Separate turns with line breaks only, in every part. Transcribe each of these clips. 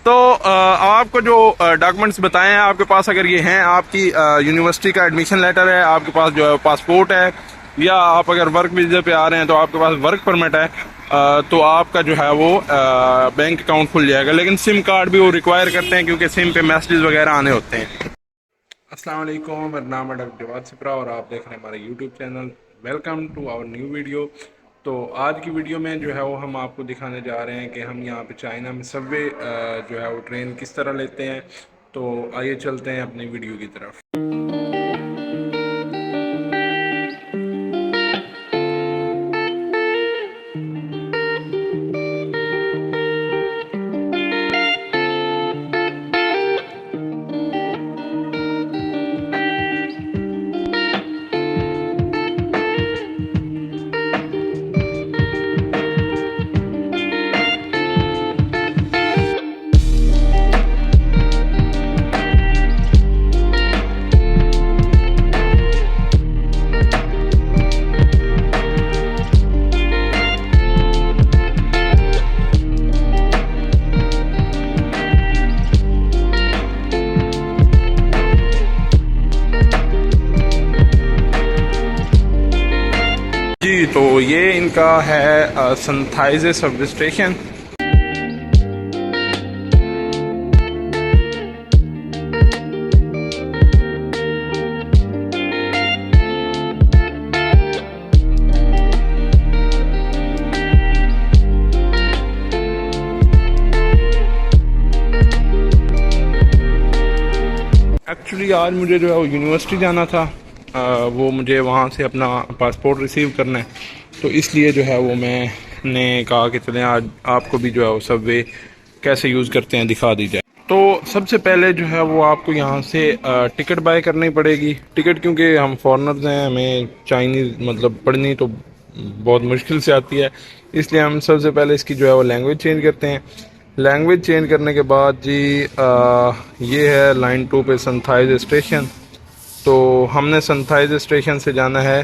तो आपको जो डॉक्यूमेंट्स बताए हैं आपके पास अगर ये हैं, आपकी यूनिवर्सिटी का एडमिशन लेटर है, आपके पास जो है पासपोर्ट है, या आप अगर वर्क वीज़े पे आ रहे हैं तो आपके पास वर्क परमिट है, तो आपका जो है वो बैंक अकाउंट खुल जाएगा। लेकिन सिम कार्ड भी वो रिक्वायर करते हैं क्योंकि सिम पे मैसेजेस वगैरह आने होते हैं। अस्सलाम वालेकुम, मेरा नाम है डॉक्टर जवाद सिप्रा और आप देख रहे हैं हमारे YouTube channel. Welcome to our new video. तो आज की वीडियो में जो है वो हम आपको दिखाने जा रहे हैं कि हम यहाँ पे चाइना में सबवे जो है वो ट्रेन किस तरह लेते हैं। तो आइए चलते हैं अपनी वीडियो की तरफ। जी, तो ये इनका है संथाइजे सबवे स्टेशन। एक्चुअली आज मुझे जो है वो यूनिवर्सिटी जाना था, वो मुझे वहाँ से अपना पासपोर्ट रिसीव करना है, तो इसलिए जो है वो मैंने कहा कि चलें आज आपको भी जो है वो सबवे कैसे यूज़ करते हैं दिखा दी जाए। तो सबसे पहले जो है वो आपको यहाँ से टिकट बाय करनी पड़ेगी। टिकट क्योंकि हम फॉरेनर्स हैं, हमें चाइनीज़ मतलब पढ़नी तो बहुत मुश्किल से आती है, इसलिए हम सबसे पहले इसकी जो है वो लैंग्वेज चेंज करते हैं। लैंग्वेज चेंज करने के बाद जी ये है लाइन 2 पे संथाइज स्टेशन। तो हमने संथाइज स्टेशन से जाना है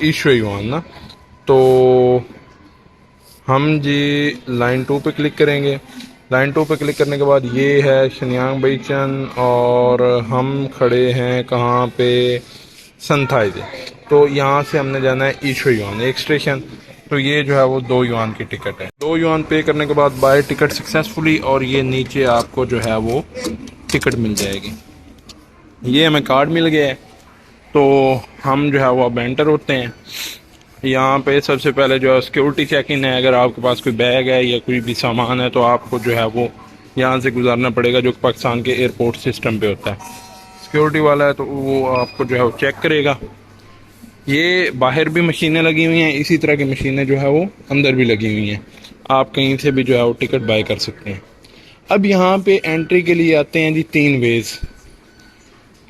ईशुयुआन ना, तो हम जी लाइन 2 पे क्लिक करेंगे। लाइन 2 पे क्लिक करने के बाद ये है शनियांग बेइचन और हम खड़े हैं कहाँ पे, संथाइज। तो यहाँ से हमने जाना है ईशुयुआन एक स्टेशन। तो ये जो है वो 2 युआन की टिकट है। 2 युआन पे करने के बाद बाय टिकट सक्सेसफुली, और ये नीचे आपको जो है वो टिकट मिल जाएगी। ये हमें कार्ड मिल गया है, तो हम जो है वो अब एंटर होते हैं। यहाँ पे सबसे पहले जो है सिक्योरिटी चेक इन है। अगर आपके पास कोई बैग है या कोई भी सामान है तो आपको जो है वो यहाँ से गुजारना पड़ेगा, जो पाकिस्तान के एयरपोर्ट सिस्टम पे होता है। सिक्योरिटी वाला है तो वो आपको जो है वो चेक करेगा। ये बाहर भी मशीनें लगी हुई हैं, इसी तरह की मशीनें जो है वो अंदर भी लगी हुई हैं। आप कहीं से भी जो है वो टिकट बाय कर सकते हैं। अब यहाँ पे एंट्री के लिए आते हैं जी 3 वेज।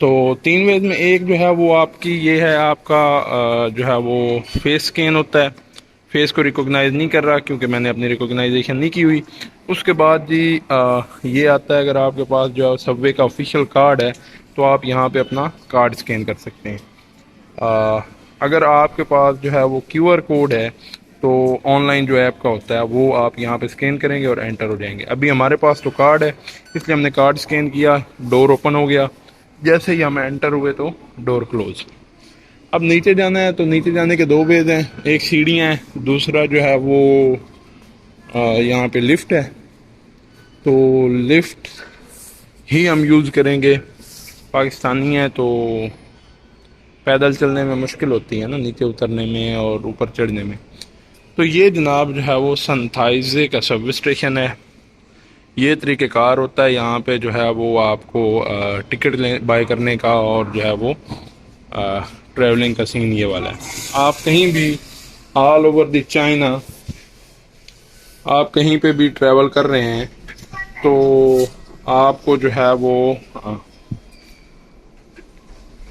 तो 3 वेज में एक जो है वो आपकी ये है, आपका जो है वो फेस स्कैन होता है। फेस को रिकॉग्नाइज नहीं कर रहा क्योंकि मैंने अपनी रिकॉग्नाइजेशन नहीं की हुई। उसके बाद जी ये आता है, अगर आपके पास जो है सबवे का ऑफिशियल कार्ड है तो आप यहाँ पे अपना कार्ड स्कैन कर सकते हैं। अगर आपके पास जो है वो QR कोड है तो ऑनलाइन जो ऐप का होता है वो आप यहाँ पे स्कैन करेंगे और एंटर हो जाएंगे। अभी हमारे पास तो कार्ड है इसलिए हमने कार्ड स्कैन किया, डोर ओपन हो गया। जैसे ही हम एंटर हुए तो डोर क्लोज। अब नीचे जाना है तो नीचे जाने के 2 वेज हैं, एक सीढ़ियाँ हैं, दूसरा जो है वो यहाँ पे लिफ्ट है। तो लिफ्ट ही हम यूज़ करेंगे, पाकिस्तानी है तो पैदल चलने में मुश्किल होती है ना, नीचे उतरने में और ऊपर चढ़ने में। तो ये जनाब जो है वो संथाइजे का सबवे स्टेशन है। ये तरीक़ेकार होता है यहाँ पे जो है वो आपको टिकट बाय करने का, और जो है वो ट्रैवलिंग का सीन ये वाला है। आप कहीं भी ऑल ओवर द चाइना आप कहीं पे भी ट्रैवल कर रहे हैं तो आपको जो है वो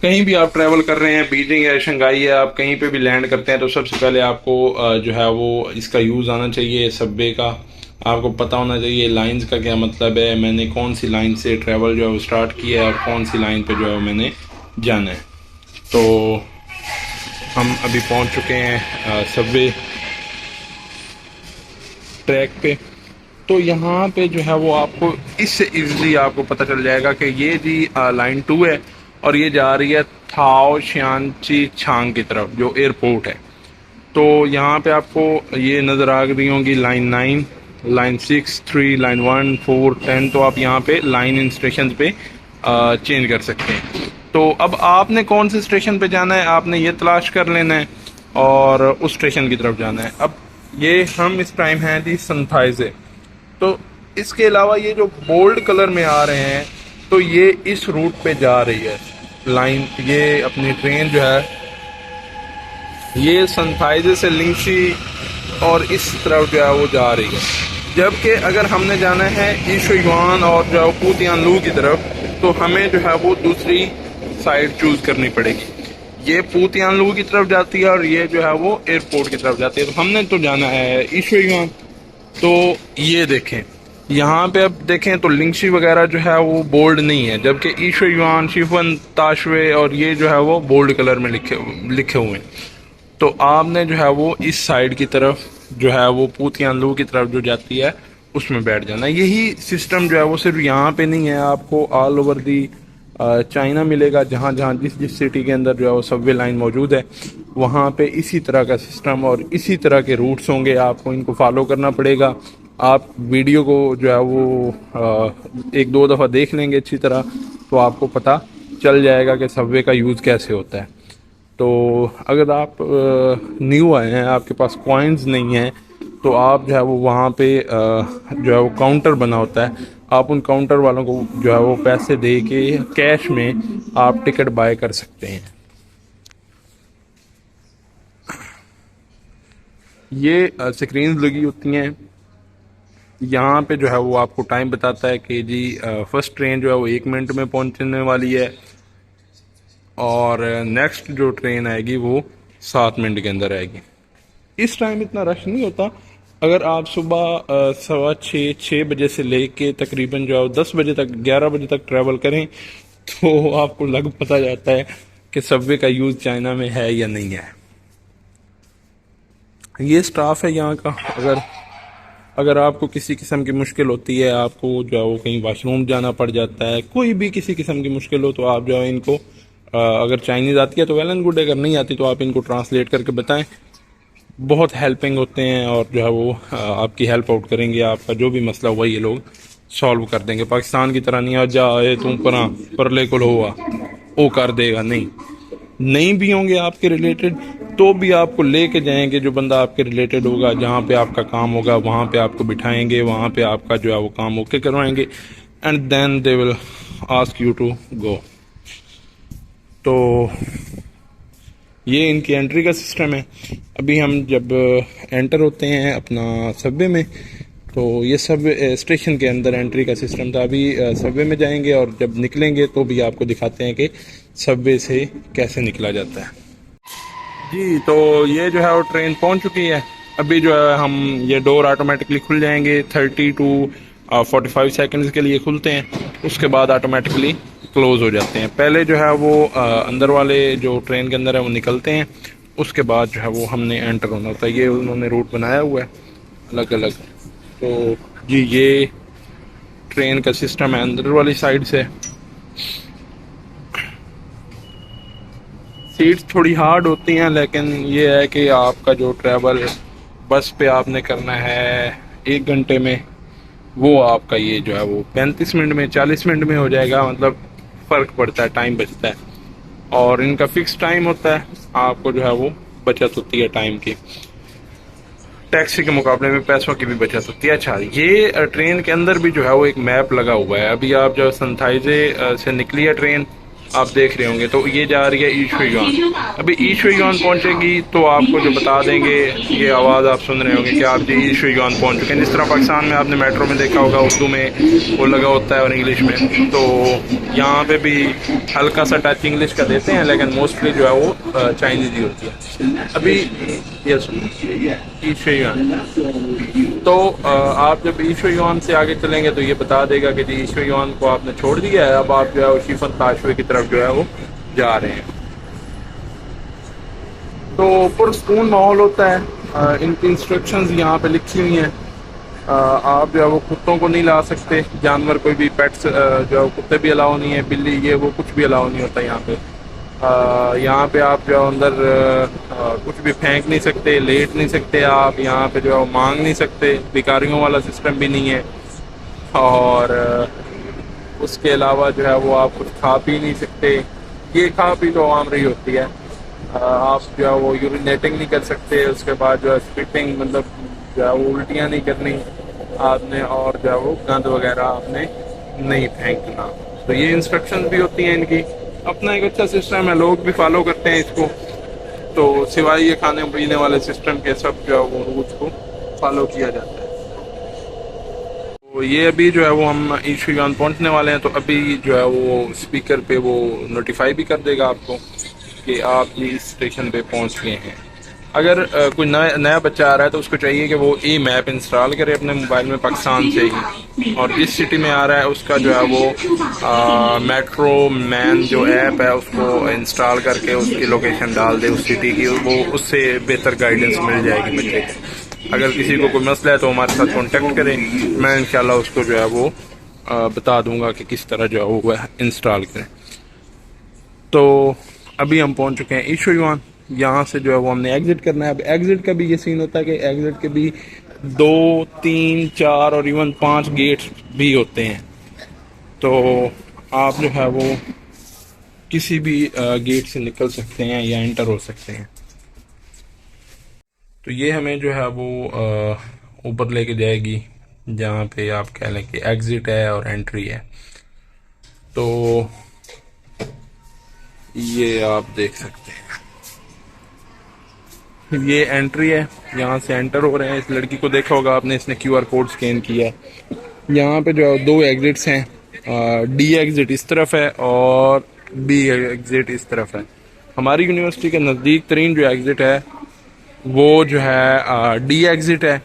कहीं भी आप ट्रैवल कर रहे हैं, बीजिंग है, शंघाई है, आप कहीं पे भी लैंड करते हैं तो सबसे पहले आपको जो है वो इसका यूज़ आना चाहिए, सबवे का। आपको पता होना चाहिए लाइंस का क्या मतलब है, मैंने कौन सी लाइन से ट्रैवल जो है वो स्टार्ट किया है और कौन सी लाइन पे जो है मैंने जाना है। तो हम अभी पहुंच चुके हैं सबवे ट्रैक पे। तो यहाँ पे जो है वो आपको इससे इजीली आपको पता चल जाएगा कि ये जी लाइन 2 है और ये जा रही है थाओ शियानची छांग की तरफ जो एयरपोर्ट है। तो यहाँ पे आपको ये नज़र आ रही होंगी लाइन 9, लाइन 6, 3, लाइन 1, 4, 10। तो आप यहाँ पे लाइन इन स्टेशन पे चेंज कर सकते हैं। तो अब आपने कौन से स्टेशन पे जाना है आपने ये तलाश कर लेना है और उस स्टेशन की तरफ जाना है। अब ये हम इस टाइम हैं जी संथाइजे। तो इसके अलावा ये जो बोल्ड कलर में आ रहे हैं तो ये इस रूट पे जा रही है लाइन। ये अपनी ट्रेन जो है ये संथाइजे से लिंगशी और इस तरफ जो है वो जा रही है। जबकि अगर हमने जाना है ईशुयुआन और जो है पुतियानलू की तरफ तो हमें जो है वो दूसरी साइड चूज करनी पड़ेगी। ये पुतियानलू की तरफ जाती है और ये जो है वो एयरपोर्ट की तरफ जाती है। तो हमने तो जाना है ईशुयुआन। तो ये देखें यहाँ पे अब देखें तो लिंगशी वगैरह जो है वो बोल्ड नहीं है, जबकि ईशुयुआन, शिफन, ताशवे और ये जो है वो बोल्ड कलर में लिखे हुए हैं। तो आपने जो है वो इस साइड की तरफ जो है वो पुतियानलू की तरफ जो जाती है उसमें बैठ जाना। यही सिस्टम जो है वो सिर्फ यहाँ पे नहीं है, आपको ऑल ओवर दी चाइना मिलेगा। जहाँ जहाँ जिस जिस सिटी के अंदर जो है वो सबवे लाइन मौजूद है वहाँ पे इसी तरह का सिस्टम और इसी तरह के रूट्स होंगे। आपको इनको फॉलो करना पड़ेगा। आप वीडियो को जो है वो एक दो दफ़ा देख लेंगे अच्छी तरह तो आपको पता चल जाएगा कि सबवे का यूज़ कैसे होता है। तो अगर आप न्यू आए हैं, आपके पास कॉइन्स नहीं हैं, तो आप जो है वो वहाँ पे जो है वो काउंटर बना होता है, आप उन काउंटर वालों को जो है वो पैसे दे के कैश में आप टिकट बाय कर सकते हैं। ये स्क्रीन लगी होती हैं, यहाँ पे जो है वो आपको टाइम बताता है कि जी फर्स्ट ट्रेन जो है वो 1 मिनट में पहुँचने वाली है और नेक्स्ट जो ट्रेन आएगी वो 7 मिनट के अंदर आएगी। इस टाइम इतना रश नहीं होता। अगर आप सुबह 6:15 बजे से लेके तकरीबन जो है 10 बजे तक, 11 बजे तक ट्रैवल करें तो आपको लग पता जाता है कि सबवे का यूज़ चाइना में है या नहीं है। ये स्टाफ है यहाँ का। अगर आपको किसी किस्म की मुश्किल होती है, आपको जो है वो कहीं वाशरूम जाना पड़ जाता है, कोई भी किसी किस्म की मुश्किल हो तो आप जो है इनको अगर चाइनीज़ आती है तो वेल एंड गुड, अगर नहीं आती तो आप इनको ट्रांसलेट करके बताएं। बहुत हेल्पिंग होते हैं और जो है वो आपकी हेल्प आउट करेंगे। आपका जो भी मसला हुआ ये लोग सॉल्व कर देंगे। पाकिस्तान की तरह नहीं आ जाए तुम परले को हुआ वो कर देगा, नहीं भी होंगे आपके रिलेटेड तो भी आपको लेके जाएंगे। जो बंदा आपके रिलेटेड होगा, जहाँ पे आपका काम होगा वहाँ पे आपको बिठाएंगे, वहाँ पे आपका जो है वो काम ओके करवाएंगे and then they will ask you to go. तो ये इनकी एंट्री का सिस्टम है। अभी हम जब एंटर होते हैं अपना सबवे में तो ये सब स्टेशन के अंदर एंट्री का सिस्टम था। अभी सबवे में जाएंगे और जब निकलेंगे तो भी आपको दिखाते हैं कि सबवे से कैसे निकला जाता है। जी तो ये जो है वो ट्रेन पहुंच चुकी है। अभी जो है हम ये डोर ऑटोमेटिकली खुल जाएंगे, 30 to 45 सेकंड्स के लिए खुलते हैं, उसके बाद ऑटोमेटिकली क्लोज हो जाते हैं। पहले जो है वो अंदर वाले जो ट्रेन के अंदर है वो निकलते हैं, उसके बाद जो है वो हमने एंटर होना होता है। ये उन्होंने रूट बनाया हुआ है अलग अलग। तो जी ये ट्रेन का सिस्टम है अंदर वाली साइड से। सीट्स थोड़ी हार्ड होती हैं लेकिन ये है कि आपका जो ट्रैवल बस पे आपने करना है 1 घंटे में, वो आपका ये जो है वो 35 मिनट में, 40 मिनट में हो जाएगा। मतलब फ़र्क पड़ता है, टाइम बचता है और इनका फिक्स टाइम होता है। आपको जो है वो बचत होती है टाइम की, टैक्सी के मुकाबले में पैसों की भी बचत होती है। अच्छा, ये ट्रेन के अंदर भी जो है वो एक मैप लगा हुआ है। अभी आप जो संथाइजे से निकली है ट्रेन, आप देख रहे होंगे, तो ये जा रही है ईशुयुआन। अभी ईशुयुआन पहुंचेगी तो आपको जो बता देंगे, ये आवाज़ आप सुन रहे होंगे कि आप जी ईशुयुआन पहुंच चुके हैं। जिस तरह पाकिस्तान में आपने मेट्रो में देखा होगा उर्दू में वो लगा होता है और इंग्लिश में, तो यहाँ पे भी हल्का सा टच इंग्लिश का देते हैं लेकिन मोस्टली जो है वो चाइनीज़ ही होती है। अभी यस ईशुयुआन, तो आप जब ईशुयुआन से आगे चलेंगे तो ये बता देगा कि जी ईशुयुआन को आपने छोड़ दिया है, अब आप जो है वो शिफन ताशवे की तरफ जो है वो जा रहे हैं। तो पुरसकून माहौल होता है। इनकी इंस्ट्रक्शंस यहाँ पे लिखी हुई हैं आप जो है वो कुत्तों को नहीं ला सकते, जानवर कोई भी पेट्स जो है कुत्ते भी अलाउ नहीं है, बिल्ली ये वो कुछ भी अलाउ नहीं होता यहाँ पे। यहाँ पे आप जो है अंदर कुछ भी फेंक नहीं सकते, लेट नहीं सकते आप यहाँ पे, जो है मांग नहीं सकते, भिखारियों वाला सिस्टम भी नहीं है। और उसके अलावा जो है वो आप कुछ खा पी नहीं सकते, ये खा पी तो आम रही होती है। आप जो है वो यूरिनेटिंग नहीं कर सकते, उसके बाद जो है स्पिटिंग मतलब जो है वो उल्टियाँ नहीं करनी आपने, और जो है वो गंद वगैरह आपने नहीं फेंकना। तो ये इंस्ट्रक्शंस भी होती हैं इनकी, अपना एक अच्छा सिस्टम है, लोग भी फॉलो करते हैं इसको। तो सिवाय ये खाने पीने वाले सिस्टम के सब जो है वो रूल्स को फॉलो किया जाता है। तो ये अभी जो है वो हम ईशुयान पहुंचने वाले हैं, तो अभी जो है वो स्पीकर पे वो नोटिफाई भी कर देगा आपको कि आप ये इस स्टेशन पे पहुंच गए हैं। अगर कोई नया बच्चा आ रहा है तो उसको चाहिए कि वो ई मैप इंस्टॉल करे अपने मोबाइल में पाकिस्तान से ही, और जिस सिटी में आ रहा है उसका जो है वो मेट्रो मैन जो ऐप है उसको इंस्टॉल करके उसकी लोकेशन डाल दे उस सिटी की, वो उससे बेहतर गाइडेंस मिल जाएगी बच्चे को। अगर किसी को कोई मसला है तो हमारे साथ कांटेक्ट करें, मैं इंशाल्लाह उसको जो है वो बता दूंगा कि किस तरह जो है वो इंस्टॉल करें। तो अभी हम पहुंच चुके हैं ईशुयान, यहाँ से जो है वो हमने एग्जिट करना है। अब एग्जिट का भी ये सीन होता है कि एग्जिट के भी 2, 3, 4 और इवन 5 गेट्स भी होते हैं। तो आप जो है वो किसी भी गेट से निकल सकते हैं या एंटर हो सकते हैं। तो ये हमें जो है वो ऊपर लेके जाएगी जहाँ पे आप कह लें कि एग्जिट है और एंट्री है। तो ये आप देख सकते हैं, ये एंट्री है, यहाँ से एंटर हो रहे हैं। इस लड़की को देखा होगा आपने, इसने QR कोड स्कैन किया है। यहाँ पे जो है 2 एग्जिट्स हैं, D एग्जिट इस तरफ है और B एग्जिट इस तरफ है। हमारी यूनिवर्सिटी के नज़दीक तरीन जो एग्जिट है वो जो है D एग्जिट है,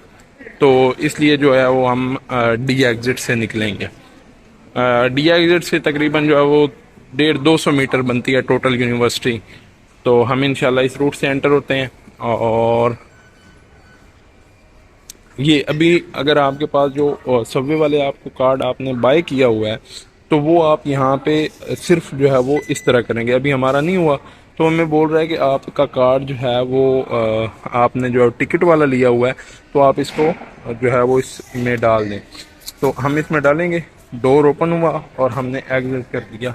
तो इसलिए जो है वो हम D एग्जिट से निकलेंगे। D एग्जिट से तकरीबन जो है वो 150-200 मीटर बनती है टोटल यूनिवर्सिटी। तो हम इंशाल्लाह इस रूट से एंटर होते हैं। और ये अभी अगर आपके पास जो सबवे वाले आपको कार्ड आपने बाय किया हुआ है तो वो आप यहाँ पे सिर्फ जो है वो इस तरह करेंगे। अभी हमारा नहीं हुआ तो हमें बोल रहा है कि आपका कार्ड जो है वो आपने जो है टिकट वाला लिया हुआ है, तो आप इसको जो है वो इसमें डाल दें। तो हम इसमें डालेंगे, डोर ओपन हुआ और हमने एग्जिट कर दिया।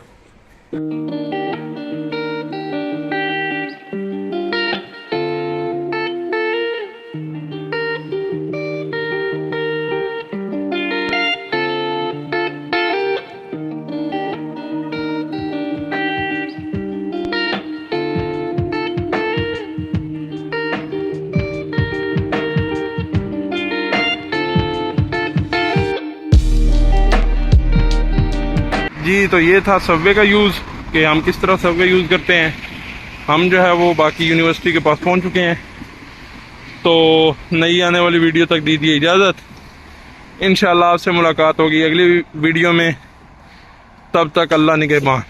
जी, तो ये था सबवे का यूज़ कि हम किस तरह सबवे यूज़ करते हैं। हम जो है वो बाकी यूनिवर्सिटी के पास पहुंच चुके हैं। तो नई आने वाली वीडियो तक दीजिए इजाज़त, इंशाल्लाह आपसे मुलाकात होगी अगली वीडियो में। तब तक अल्लाह निगहबान।